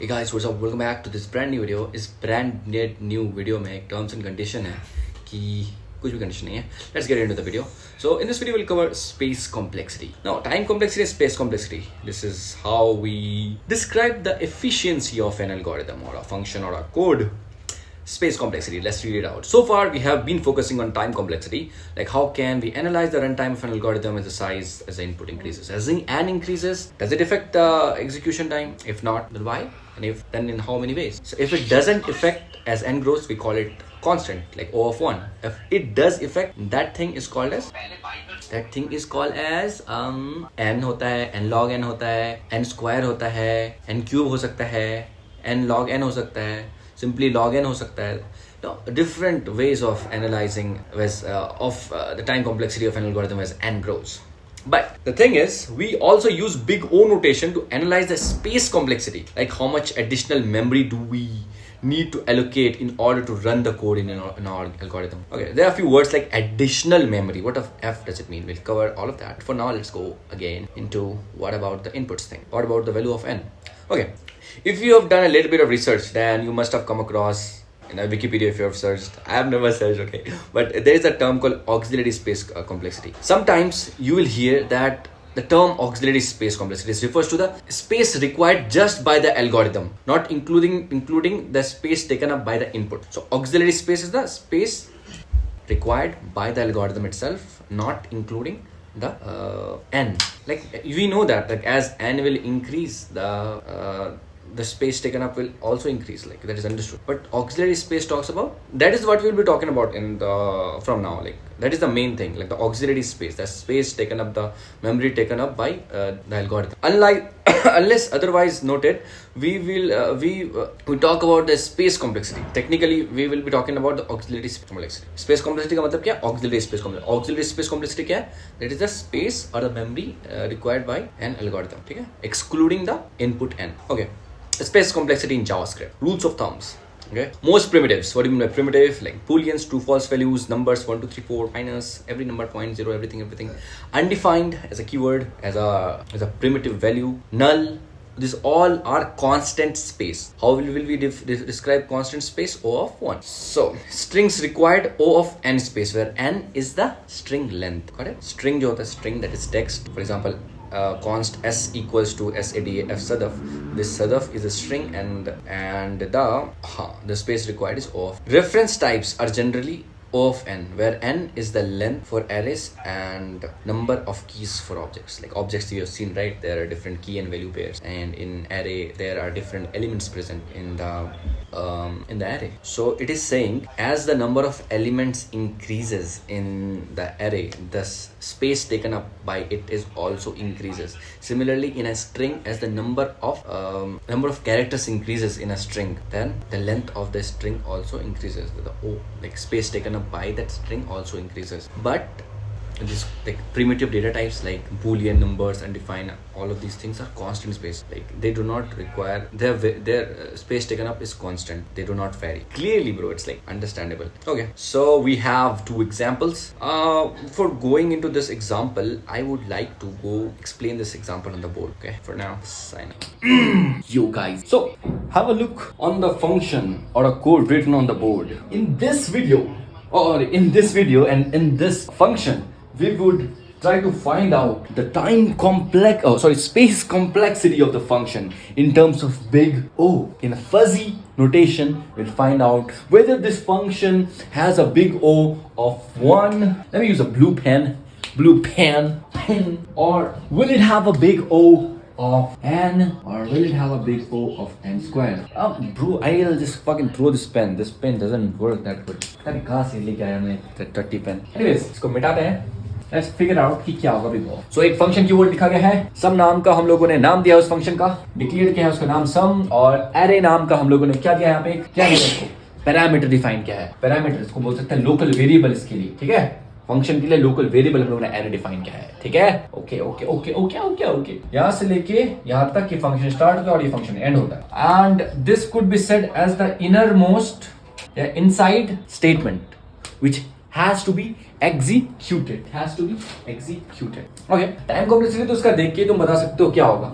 Hey guys, what's up? Welcome back to this brand new video. इस brand new video में एक terms and condition है कि कुछ भी condition नहीं है. Let's get into the video. So in this video we'll cover space complexity. Now time complexity and space complexity. This is how we describe the efficiency of an algorithm or a function or a code. Space complexity, let's read it out. So far we have been focusing on time complexity, like how can we analyze the runtime of an algorithm as the size as the input increases. As in n increases, does it affect the execution time? If not, then why? And if then in how many ways? So if it doesn't affect as n grows, we call it constant, like O of 1. If it does affect, that thing is called as n होता है, n log n होता है, n square होता है, n cube हो सकता है, n log n हो सकता है, simply log n हो सकता है. No, different ways of analyzing the time complexity of an algorithm as n grows. But the thing is, we also use big O notation to analyze the space complexity, like how much additional memory do we need to allocate in order to run the code in our algorithm. Okay, there are a few words like additional memory. What of F does it mean? We'll cover all of that. For now, let's go again into what about the inputs thing? What about the value of n? Okay, if you have done a little bit of research, then you must have come across in a Wikipedia if you have searched. I have never searched, okay, but there is a term called auxiliary space complexity. Sometimes you will hear that the term auxiliary space complexity refers to the space required just by the algorithm, not including the space taken up by the input. So auxiliary space is the space required by the algorithm itself, not including the n. Like we know that like as n will increase, the space taken up will also increase, like that is understood. But auxiliary space talks about, that is what we'll be talking about in the from now, like that is the main thing, like the auxiliary space, the space taken up, the memory taken up by the algorithm. Unlike unless otherwise noted, we talk about the space complexity. Technically we will be talking about the auxiliary space complexity. Space complexity का मतलब क्या? Auxiliary space complexity. Auxiliary space complexity क्या है? That is the space or the memory required by an algorithm, ठीक है, excluding the input n. Okay, space complexity in JavaScript. Rules of thumbs. Okay, most primitives. What do you mean by primitive? Like booleans, true false values, numbers 1 2 3 4, minus every number, point 0, everything. Undefined as a keyword, as a primitive value. Null. These all are constant space. How will we describe constant space? O of 1. So strings required O of n space, where n is the string length. Correct? String जो होता है, string that is text. For example, const s equals to sadf sadaf. This sadaf is a string, and the space required is O of. Reference types are generally O of n, where n is the length for arrays and number of keys for objects. Like objects you have seen, right? There are different key and value pairs, and in array there are different elements present in the array. So it is saying as the number of elements increases in the array, the space taken up by it is also increases. Similarly, in a string, as the number of characters increases in a string, then the length of the string also increases. The O, like space taken up by that string, also increases. But this like primitive data types like boolean, numbers, undefined, all of these things are constant space. Like they do not require their space taken up is constant. They do not vary. Clearly, bro, it's like understandable. Okay, so we have two examples. For going into this example, I would like to go explain this example on the board. Okay, for now, sign up. Yo guys, so have a look on the function or a code written on the board. In this video and in this function, we would try to find out the space complexity of the function in terms of big O. In a fuzzy notation, we'll find out whether this function has a big O of 1. Let me use a blue pen, or will it have a big O of n, or will it have a big O of n square? Bro, I'll just fucking throw this pen. This pen doesn't work that good. कहाँ से लेके आया मैं 30 pen? Anyways, इसको मिटाते हैं. Let's figure out कि क्या होगा बिग O. So एक फंक्शन की वर्ड लिखा गया है. सम नाम का हम लोगों ने नाम दिया उस फंक्शन का. डिक्लेयर किया है उसका नाम सम, और एरे नाम का हम लोगों ने क्या दिया यहाँ पे? क्या है इसको? पैरामीटर डिफाइन किया है. पैरामीटर इसको बोल सकते हैं लोकल वेरिएबल इसके लिए. ठीक है, फंक्शन के लिए लोकल वेरिएबल हम लोगों ने एरे डिफाइन किया है. ठीक है, ओके. यहाँ से लेके यहाँ तक कि फंक्शन स्टार्ट होता है और ये फंक्शन एंड होता है. And this could be said as the innermost inside statement which has to be executed. Okay, time complexity तो उसका देख के तुम बता सकते हो क्या होगा.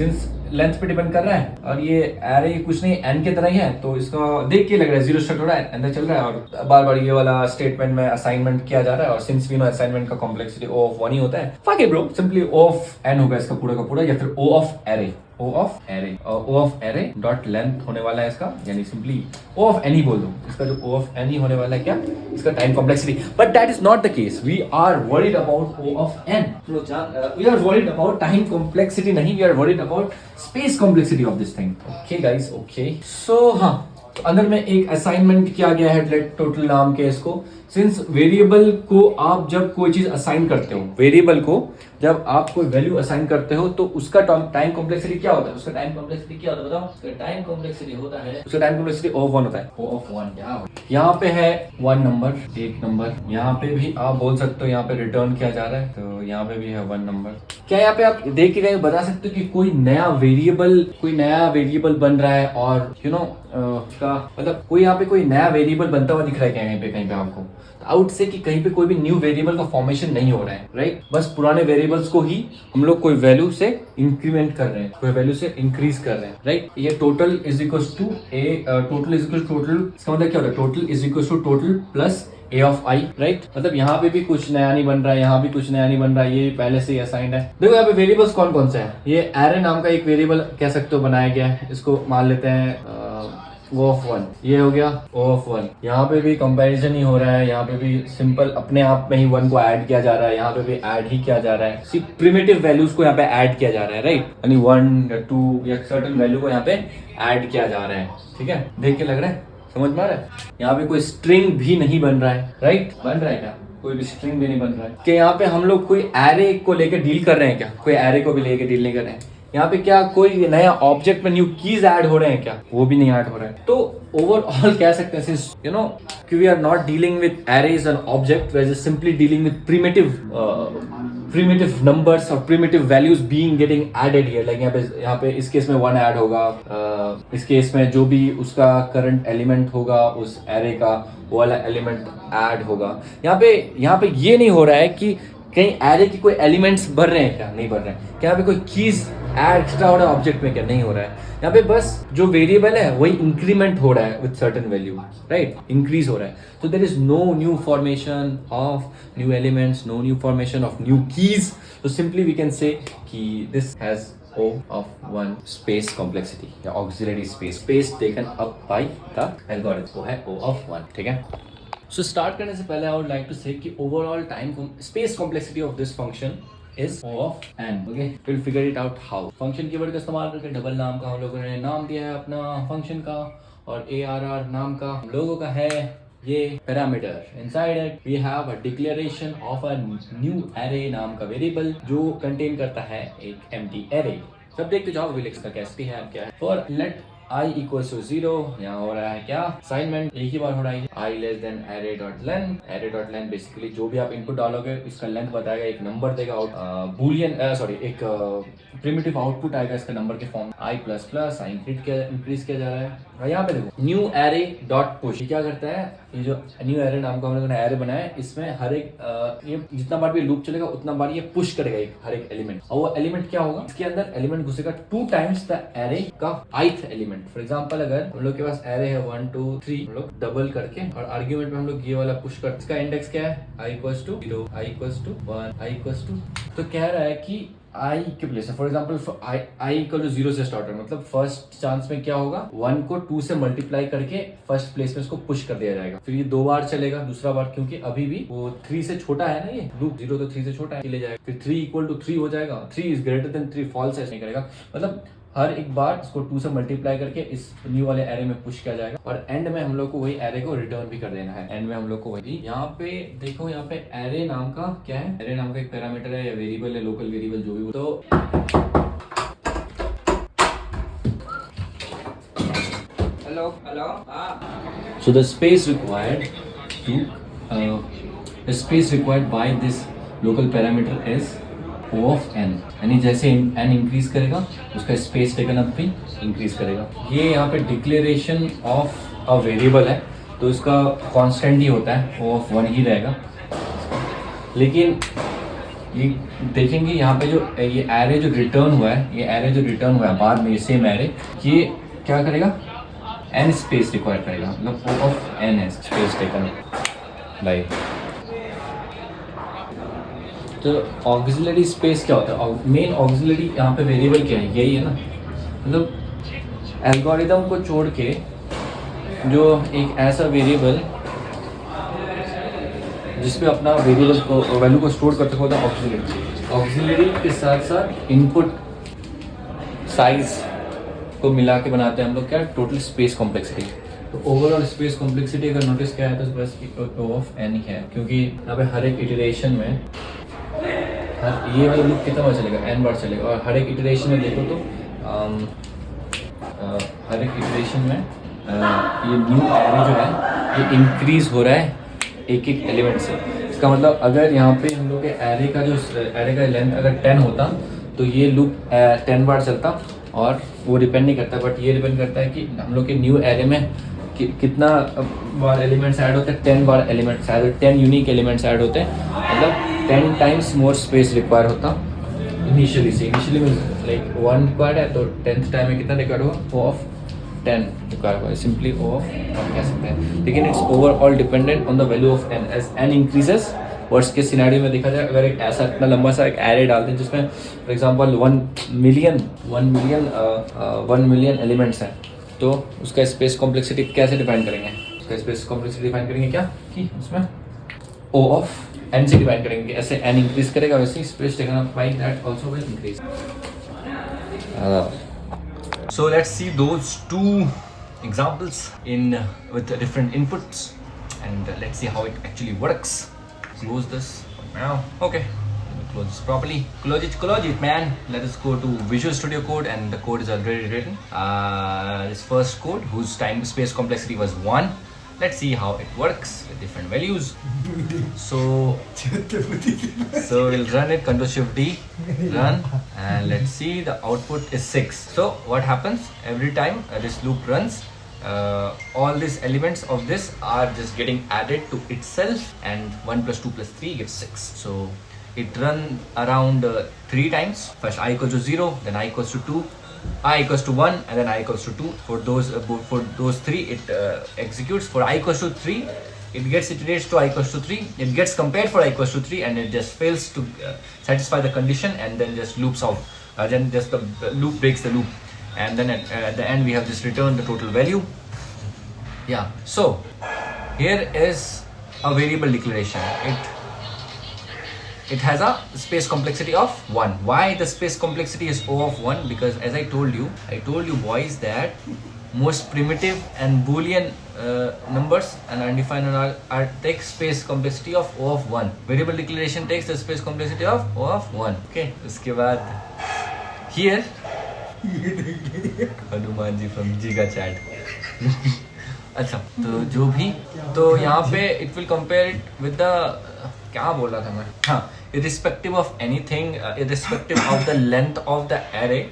Since लेंथ पे डिपेंड कर रहा है और ये एरे कुछ नहीं n के तरह ही है, तो इसका देख के लग रहा है जीरो स्टार्ट हो रहा है अंदर चल रहा है और बार बार ये वाला स्टेटमेंट में असाइनमेंट किया जा रहा है। और सिंस वी नो असाइनमेंट का कॉम्प्लेक्सिटी O ऑफ 1 ही होता है, fuck it bro, simply O of n होगा इसका पूरा का पूरा, या फिर O of array, O of array, और O of array dot length होने वाला है इसका, यानी सिंपली O ऑफ n ही बोल दो, इसका जो O ऑफ n ही होने वाला है क्या, इसका time complexity. But that is not the case, we are worried about O of n, we are worried about time complexity नहीं, we are worried about space complexity of this thing. Okay guys, okay so हाँ, तो अंदर में एक assignment किया गया है let total नाम के इसको। सिंस वेरिएबल को आप जब कोई चीज असाइन करते हो, वेरिएबल को जब आप कोई वैल्यू असाइन करते हो तो उसका टाइम कॉम्प्लेक्सिटी क्या होता है, उसका टाइम कॉम्प्लेक्सिटी क्या होता है बताओ, उसका टाइम कॉम्प्लेक्सिटी होता है, उसका टाइम कॉम्प्लेक्सिटी O ऑफ 1 होता है, O ऑफ 1 क्या, यहाँ पे है 1 नंबर, 1 नंबर, यहाँ पे भी आप बोल सकते हो यहाँ पे रिटर्न किया जा रहा है, तो यहाँ पे भी है 1 नंबर। क्या यहाँ पे आप देख के कहीं बता सकते हो कि कोई नया वेरिएबल बन रहा है, और यू नो उसका मतलब कोई यहाँ पे कोई नया वेरिएबल बनता हुआ दिख रहा है क्या कहीं पे आपको? आउट से कि कहीं पे कोई भी न्यू वेरिएबल का फॉर्मेशन नहीं हो रहा है, राइट? बस पुराने वेरिएबल्स को ही हम लोग कोई वैल्यू से इंक्रीमेंट कर रहे हैं, कोई वैल्यू से इंक्रीज कर रहे हैं, राइट? ये total is equal to total is equal to total, इसका मतलब क्या होता है, total is equal to total plus A of I, right? मतलब यहाँ पे भी कुछ नया नहीं बन रहा है, यहाँ भी कुछ नया नहीं बन रहा है, ये पहले से ही असाइंड है। देखो यहाँ पे वेरिएबल्स कौन कौन से हैं, ये एरे नाम का एक वेरिएबल कह सकते हो बनाया गया है, इसको मान लेते हैं O ऑफ 1, ये हो गया O ऑफ 1। यहाँ पे भी कंपैरिजन ही हो रहा है, यहाँ पे भी सिंपल अपने आप में ही 1 को ऐड किया जा रहा है, यहाँ पे भी ऐड ही किया जा रहा है, सिर्फ प्रिमिटिव वैल्यूज को यहाँ पे ऐड किया जा रहा है, राइट? यानी 1 या 2 या सर्टेन वैल्यू को यहाँ पे ऐड किया जा रहा है, ठीक है? देख के लग रहा है, समझ में आ रहा है? यहाँ पे कोई स्ट्रिंग भी नहीं बन रहा है, राइट? बन रहा है क्या? कोई भी स्ट्रिंग भी नहीं बन रहा है कि यहाँ पे हम लोग कोई एरे को लेकर डील कर रहे हैं क्या? कोई एरे को भी लेकर डील नहीं कर रहे हैं। यहाँ पे क्या कोई नया ऑब्जेक्ट में न्यू कीज ऐड हो रहे हैं क्या? वो भी नहीं ऐड हो रहा है। तो ओवरऑल कह सकते हैं यू नो कि we are not dealing with arrays and object, we are just simply dealing with primitive numbers और primitive values being getting added here. Like यहाँ पे इस केस में 1 ऐड होगा, इस केस में जो भी उसका करंट एलिमेंट होगा उस एरे का वो वाला एलिमेंट ऐड होगा। यहाँ पे ये नहीं हो रहा है कि कहीं एरे की कोई एलिमेंट्स भर रहे हैं क्या? नहीं भर रहे हैं। क्या यहाँ पे कोई कीज ऐड एक्स्ट्रा हो रहा है ऑब्जेक्ट में क्या? नहीं हो रहा है। यहाँ पे बस जो वेरिएबल है वही इंक्रीमेंट हो रहा है with certain value, right? Increase हो रहा है। तो there is no new formation of new elements, no new formation of new keys. तो सिंपली वी कैन से कि this has O of 1 space complexity या auxiliary space taken up by the algorithm, वो है O of 1, ठीक है? So start करने से पहले I would like to say कि overall space complexity of this function is O of n, okay? We'll figure it out how. Function keyword का इस्तेमाल करके डबल नाम का हम लोगों ने नाम दिया है अपना फंक्शन का, और ARR नाम का हम लोगों का है ये parameter. Inside it we have a declaration of a new array नाम का वेरिएबल जो कंटेन करता है एक एम्प्टी एरे। सब देखते जाओ विलिक्स का कैसे है क्या है। For let I equals to 0, यहाँ हो रहा है क्या असाइनमेंट, एक ही बार हो रहा है I less than array dot length. Array dot length basically जो भी आप इनपुट डालोगे इसका लेंथ बताएगा, एक नंबर देगा आउट बूलियन एक प्रिमिटिव आउटपुट आएगा इसका नंबर के form. I plus plus I increase किया जा रहा है। और यहाँ पे देखो न्यू एरे डॉट पुश क्या करता है, ये जो न्यू एरे नाम का हम लोगों ने एरे बनाया है इसमें हर एक ये जितना बार भी लूप चलेगा उतना बार ये पुश करेगा हर एक एलिमेंट। और वो एलिमेंट क्या होगा, इसके अंदर एलिमेंट घुसेगा 2 टाइम्स द एरे का ith एलिमेंट। फॉर एग्जांपल अगर हम लोग के पास एरे है 1 2 3, हम लोग डबल करके और आर्ग्यूमेंट में हम लोग ये वाला पुश करते, इसका इंडेक्स क्या है I equals to 0, I equals to 1, I equals to, तो कह रहा है कि I के place for example I equal to 0 से स्टार्ट है, मतलब फर्स्ट चांस में क्या होगा 1 को 2 से मल्टीप्लाई करके फर्स्ट प्लेस में इसको पुश कर दिया जाएगा। फिर ये 2 बार चलेगा, दूसरा बार क्योंकि अभी भी वो 3 से छोटा है ना, ये लूप 0 तो 3 से छोटा है ले जाएगा। फिर 3 इक्वल टू 3 हो जाएगा, 3 इज ग्रेटर देन 3 फॉल्स ऐसे नहीं करेगा। मतलब हर एक बार इसको 2 से मल्टीप्लाई करके इस न्यू वाले एरे में पुश किया जाएगा और एंड में हम लोग को वही एरे को रिटर्न भी कर देना है। एंड में हम लोग को वही, यहाँ पे देखो यहाँ पे एरे नाम का क्या है, एरे नाम का एक पैरामीटर है या वेरिएबल है, लोकल वेरिएबल जो भी। तो hello so the space required by this local parameter is O of n, यानी जैसे n इंक्रीज करेगा उसका स्पेस टेकन अप भी इंक्रीज करेगा। ये यहाँ पे डिक्लेरेशन ऑफ अ वेरिएबल है तो इसका कांस्टेंट ही होता है, O of 1 ही रहेगा। लेकिन ये देखेंगे यहाँ पे जो ये एरे जो रिटर्न हुआ है, ये एरे जो रिटर्न हुआ है बाद में, ये सेम एरे, ये क्या करेगा, n स्पेस रिक्वायर करेगा, मतलब O ऑफ n है स्पेस टेकन बाय। तो ऑक्सिलरी स्पेस क्या होता है, मेन ऑक्सिलरी यहाँ पे वेरिएबल क्या है, यही है ना, मतलब एल्गोरिदम को छोड़ के जो एक ऐसा वेरिएबल जिसमें अपना वेरिएबल को वैल्यू को स्टोर करते होता है ऑक्सिलरी। ऑक्सिलरी के साथ साथ इनपुट साइज को मिला के बनाते हैं हम लोग क्या, टोटल स्पेस कॉम्प्लेक्सिटी। तो ओवरऑल स्पेस कॉम्प्लेक्सिटी अगर नोटिस किया है तो बस O ऑफ n ही है, क्योंकि यहाँ पे हर एक इटरेशन में ये वाला लूप कितना बार चलेगा, n बार चलेगा, और हर एक इटरेशन में देखो तो हर एक इटरेशन में ये न्यू एरे जो है ये इंक्रीज हो रहा है एक एक एलिमेंट से। इसका मतलब अगर यहाँ पे हम लोग के एरे का जो एरे का लेंथ अगर 10 होता तो ये लूप 10 बार चलता, और वो डिपेंड नहीं करता, बट ये डिपेंड करता है कि हम लोग के न्यू एरे में कितना बार एलिमेंट्स ऐड होते हैं, 10 बार elements add, 10 unique elements add होते हैं, मतलब 10 टाइम्स मोर स्पेस रिक्वायर होता इनिशियली से। इनिशियली में लाइक 1 रिक्वायर्ड है तो 10th टाइम में कितना रिक्वायर्ड होगा, O ऑफ 10 रिक्वायर होगा, सिंपली O ऑफ हम कह सकते हैं। लेकिन it's overall dependent on the value of n, as n increases. Worst के सिनेरियो में देखा जाए, अगर एक ऐसा इतना लंबा सा एक एरे डालते हैं जिसमें फॉर एग्जांपल 1 मिलियन एलिमेंट्स हैं, तो उसका स्पेस कॉम्प्लेक्सिटी कैसे डिफाइन करेंगे, उसका स्पेस कॉम्प्लेक्सिटी डिफाइन करेंगे क्या, कि उसमें O ऑफ n से डिफाइन करेंगे। ऐसे n इंक्रीज करेगा वैसे ही space taken up by that also will increase. So let's see those two examples with different inputs, and let's see how it actually works. Close this now. Okay, let me close this properly. Close it, man. Let us go to Visual Studio Code, and the code is already written. This first code, whose time space complexity was 1. Let's see how it works with different values. So we'll run it, Ctrl Shift D, run, and let's see the output is 6. So what happens every time this loop runs, all these elements of this are just getting added to itself, and 1 plus 2 plus 3 gives 6. So it runs around 3 times. First I equals to 0, then I equals to 2, I equals to 1, and then I equals to 2. For those 3 it executes. For I equals to 3 it gets iterates to I equals to 3, it gets compared for I equals to 3, and it just fails to satisfy the condition, and then just loops out. Then just the loop breaks the loop, and then at the end we have just returned the total value. Yeah, so here is a variable declaration. It has a space complexity of 1. Why the space complexity is O of 1? Because as I told you boys, that most primitive and boolean numbers and undefined are take space complexity of O of 1. Variable declaration takes the space complexity of O of 1. Okay, उसके बाद here Hanuman ji from Giga Chat. अच्छा, तो जो भी, तो यहाँ पे it will compare it with the, क्या बोल रहा था मैं, हाँ, irrespective of anything, irrespective of the length of the array,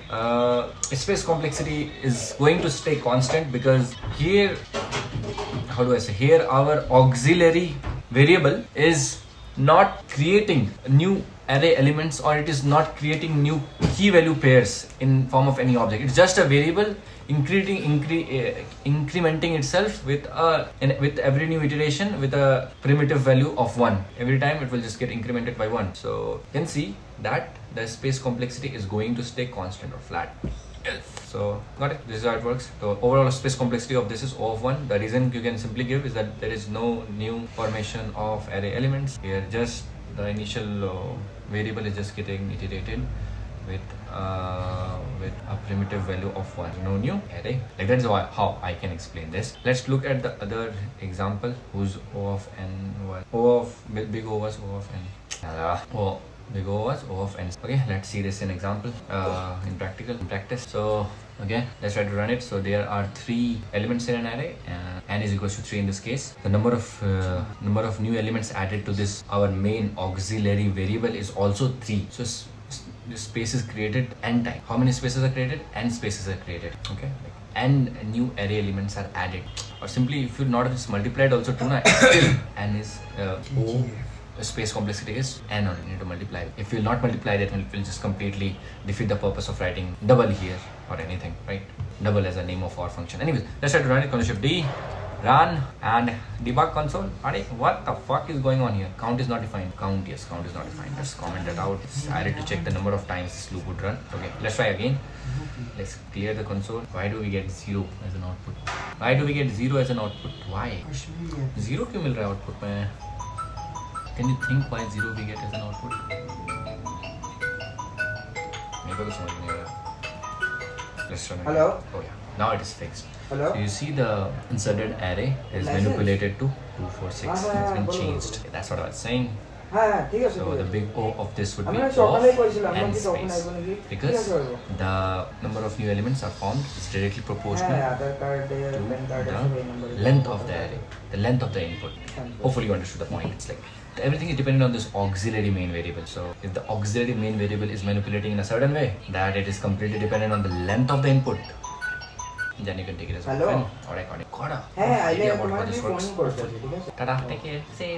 space complexity is going to stay constant, because here, how do I say, here our auxiliary variable is not creating new array elements, or it is not creating new key value pairs in form of any object. It's just a variable incrementing itself with every new iteration with a primitive value of 1. Every time it will just get incremented by 1. So you can see that the space complexity is going to stay constant or flat. So got it? This is how it works. So overall space complexity of this is O of 1. The reason you can simply give is that there is no new formation of array elements here. Just the initial variable is just getting iterated with a primitive value of 1. No new array. Like that is how I can explain this. Let's look at the other example, whose O of n was O of big O was O of n. Big O was O of n. Okay, let's see this in example, in practice. So okay, let's try to run it. So there are 3 elements in an array, n is equals to 3 in this case. The number of new elements added to this our main auxiliary variable is also 3. So this space is created n times. How many spaces are created? N spaces are created. Okay, like n new array elements are added, or simply if you not just multiplied also 2, still n is O space complexity is n only. You need to multiply. If you will not multiply that, it will just completely defeat the purpose of writing double here or anything, right? Double as a name of our function. Anyways, let's try to run it. Control Shift D, run and debug console. What the fuck is going on here? Count is not defined. Count, yes, count is not defined. Let's comment that out. I need to check the number of times this loop would run. Okay, let's try again. Let's clear the console. Why do we get 0 as an output? Why do we get 0 as an output? Why? 0 क्यों मिल रहा है output में? Can you think why 0 we get as an output? मेरे को तो समझ नहीं आ रहा. Let's run again. Hello? Oh yeah, now it is fixed. Hello? So you see the inserted array is manipulated to 2, 4, 6. It's been changed. That's what I was saying. So the big O of this would be of n space, because the number of new elements are formed is directly proportional to the length of the array, the length of the input. Hopefully you understood the point. It's like everything is dependent on this auxiliary main variable. So if the auxiliary main variable is manipulating in a certain way, that it is completely dependent on the length of the input, then you can take it as a Hello? or recording. Hey, I idea about have how this works. phone. Tada, take care. Save.